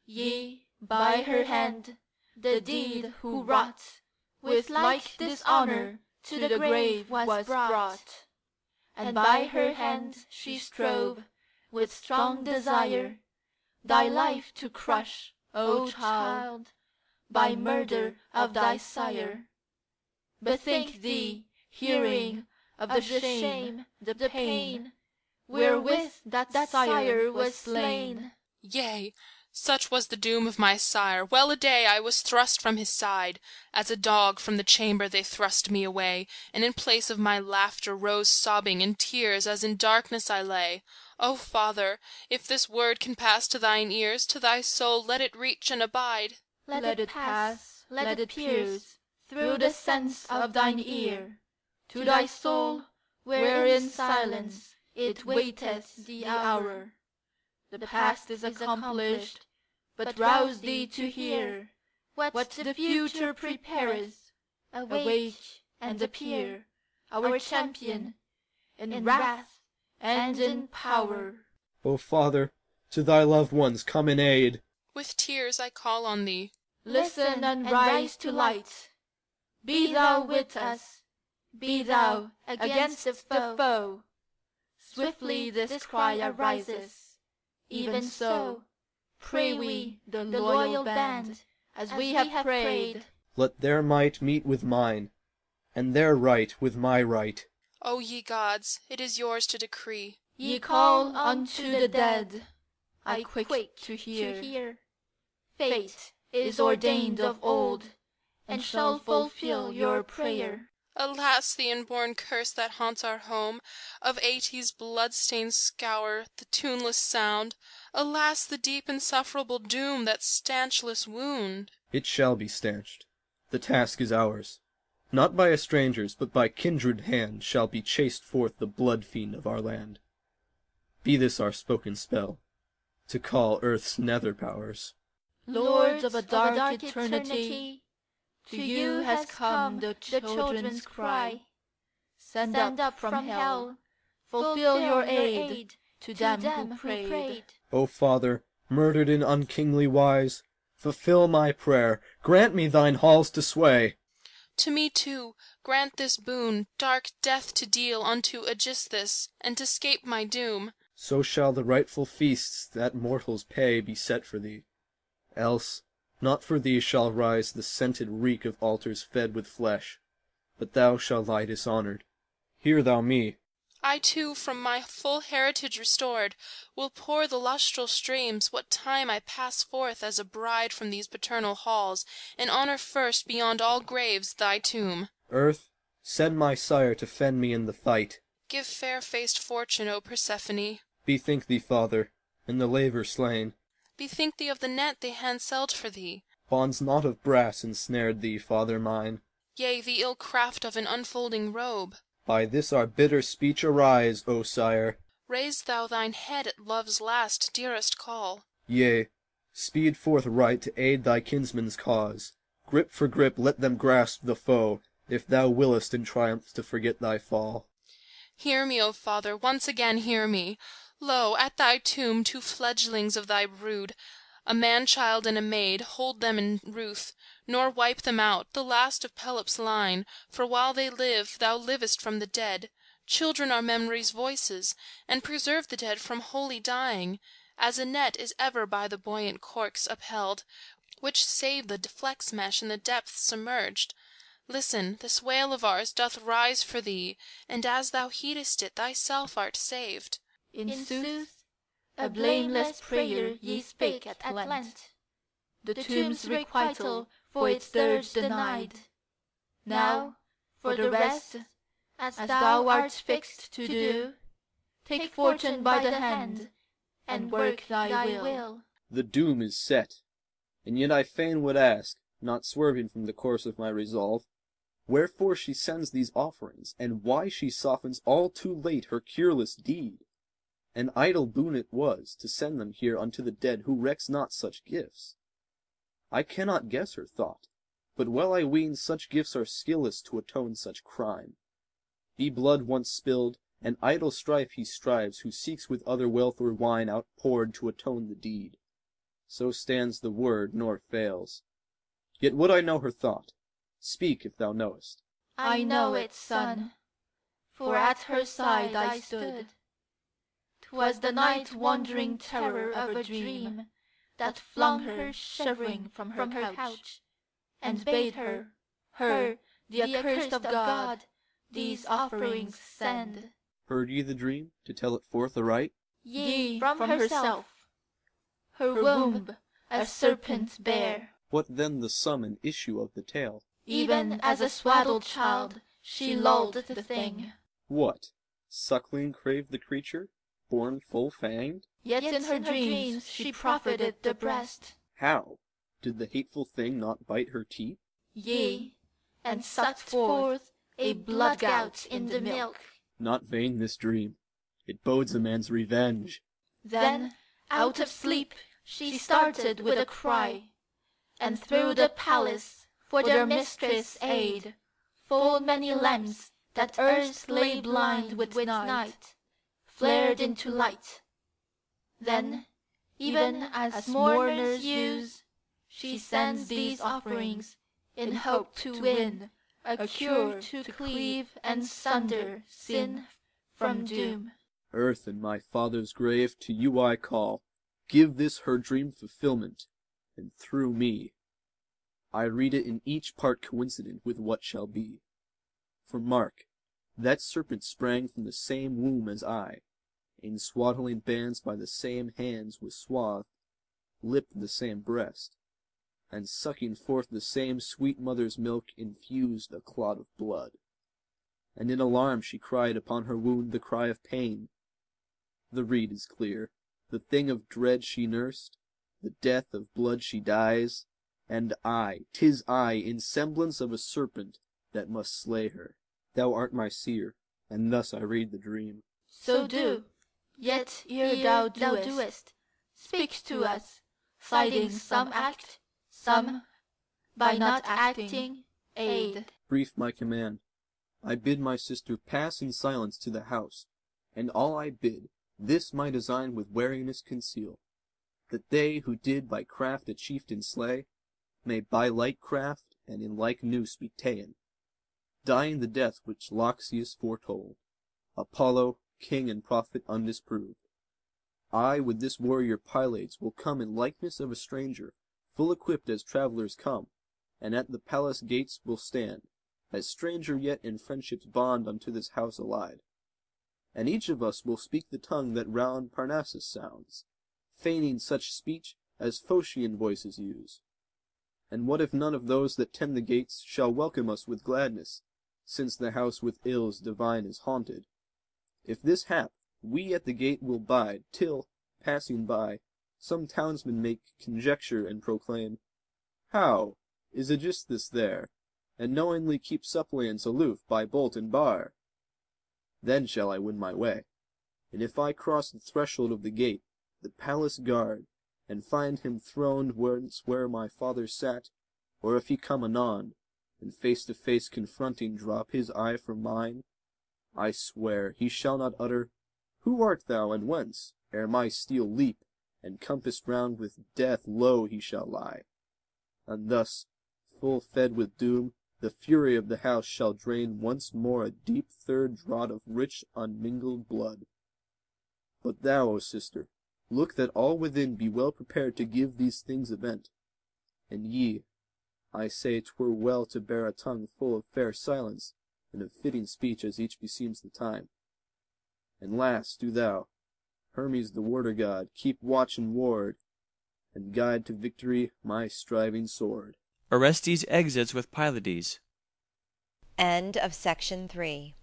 Yea, by her hand the deed who wrought, with like dishonor to the grave was brought. And by her hand she strove, with strong desire, thy life to crush, O child, by murder of thy sire. Bethink thee, hearing of the shame, the pain, wherewith that sire was slain. Yea, such was the doom of my sire. Well a day I was thrust from his side. As a dog from the chamber they thrust me away, and in place of my laughter rose sobbing in tears, as in darkness I lay. O Father, if this word can pass to thine ears, to thy soul let it reach and abide. Let it pass, let it pierce, through the sense of thine ear, to thy soul, where in silence it waiteth the hour. The past is accomplished, but rouse thee to hear what the future prepareth. Awake and appear, our champion, in wrath and in power. O Father, to thy loved ones come in aid. With tears I call on thee. Listen and rise to light. Be thou with us, be thou against the foe. Swiftly this cry arises. Even so, pray we the loyal band, as we have prayed. Let their might meet with mine, and their right with my right. O ye gods, it is yours to decree. Ye call unto the dead, I quake to hear. Fate is ordained of old, and shall fulfill your prayer. Alas, the inborn curse that haunts our home, of 80's blood-stained scour, the tuneless sound. Alas, the deep insufferable doom, that stanchless wound. It shall be stanched. The task is ours. Not by a stranger's, but by kindred hand, shall be chased forth the blood-fiend of our land. Be this our spoken spell, to call earth's nether powers. Lords of a dark eternity, to you has come the children's cry. Send up from hell, fulfill your aid to them who prayed. O Father, murdered in unkingly wise, fulfill my prayer, grant me thine halls to sway. To me too grant this boon, dark death to deal unto Aegisthus, and to 'scape my doom. So shall the rightful feasts that mortals pay be set for thee. Else, not for thee shall rise the scented reek of altars fed with flesh, but thou shalt lie dishonored. Hear thou me. I too, from my full heritage restored, will pour the lustral streams, what time I pass forth as a bride from these paternal halls, and honor first beyond all graves thy tomb. Earth, send my sire to fend me in the fight. Give fair-faced fortune, O Persephone. Bethink thee, Father, in the laver slain. Bethink thee of the net they handselled for thee. Bonds not of brass ensnared thee, Father mine. Yea, the ill craft of an unfolding robe. By this our bitter speech arise, O sire. Raise thou thine head at love's last, dearest call. Yea, speed forth right to aid thy kinsman's cause. Grip for grip let them grasp the foe, if thou willest in triumph to forget thy fall. Hear me, O Father, once again hear me. Lo, at thy tomb 2 fledglings of thy brood, a man-child and a maid, hold them in ruth, nor wipe them out, the last of Pelops' line, for while they live thou livest from the dead. Children are memory's voices, and preserve the dead from wholly dying, as a net is ever by the buoyant corks upheld, which save the flex mesh in the depths submerged. Listen, this wail of ours doth rise for thee, and as thou heedest it thyself art saved. In sooth, a blameless prayer ye spake at length, the tomb's requital for its dirge denied. Now, for the rest, as thou art fixed to do, take fortune by the hand, and work thy will. The doom is set, and yet I fain would ask, not swerving from the course of my resolve, wherefore she sends these offerings, and why she softens all too late her cureless deed. An idle boon it was, to send them here unto the dead who recks not such gifts. I cannot guess her thought, but well I ween such gifts are skilless to atone such crime. Be blood once spilled, and idle strife he strives who seeks with other wealth or wine outpoured to atone the deed. So stands the word, nor fails. Yet would I know her thought. Speak, if thou knowest. I know it, son, for at her side I stood. 'Twas the night-wandering terror of a dream that flung her shivering from her couch, and bade her, the accursed of God, these offerings send. Heard ye the dream, to tell it forth aright? Yea, from herself. Her womb a serpent bare. What then the sum and issue of the tale? Even as a swaddled child she lulled the thing. What? Suckling craved the creature, born full-fanged? Yet in her dreams she profited the breast. How? Did the hateful thing not bite her teeth? Yea, and sucked forth a blood-gout in the milk. Not vain this dream. It bodes a man's revenge. Then, out of sleep, she started with a cry, and through the palace, for their mistress' aid, full many lamps that erst lay blind with night, flared into light. Then, even as mourners use, she sends these offerings, in hope to win a cure to cleave and sunder sin from doom. Earth and my father's grave, to you I call. Give this her dream fulfilment, and through me. I read it in each part coincident with what shall be. For mark, that serpent sprang from the same womb as I, in swaddling bands by the same hands was swathed, lipped the same breast, and sucking forth the same sweet mother's milk infused a clot of blood. And in alarm she cried upon her wound the cry of pain. The rede is clear, the thing of dread she nursed, the death of blood she dies, and I, 'tis I, in semblance of a serpent, that must slay her. Thou art my seer, and thus I read the dream. So do, yet ere thou doest, speak to us, citing some act, some, by not acting, aid. Brief my command. I bid my sister pass in silence to the house, and all I bid, this my design with wariness conceal, that they who did by craft a chieftain slay, may by like craft and in like noose be ta'en, dying the death which Loxias foretold, Apollo, king and prophet undisproved. I with this warrior Pylades will come in likeness of a stranger, full equipped as travellers come, and at the palace gates will stand, as stranger yet in friendship's bond unto this house allied. And each of us will speak the tongue that round Parnassus sounds, feigning such speech as Phocian voices use. And what if none of those that tend the gates shall welcome us with gladness, since the house with ills divine is haunted? If this hap, we at the gate will bide, till, passing by, some townsman make conjecture and proclaim, How, is Aegisthus there, and knowingly keep suppliants aloof by bolt and bar? Then shall I win my way, and if I cross the threshold of the gate, the palace guard, and find him throned once where my father sat, or if he come anon, and face to face confronting drop his eye from mine, I swear he shall not utter, Who art thou, and whence? Ere my steel leap, and compassed round with death low he shall lie. And thus, full fed with doom, the fury of the house shall drain once more a deep third draught of rich unmingled blood. But thou, O sister, look that all within be well prepared to give these things event. And ye, I say 'twere well to bear a tongue full of fair silence, and of fitting speech as each beseems the time. And last, do thou, Hermes the warder god, keep watch and ward, and guide to victory my striving sword. Orestes exits with Pylades. End of Section 3.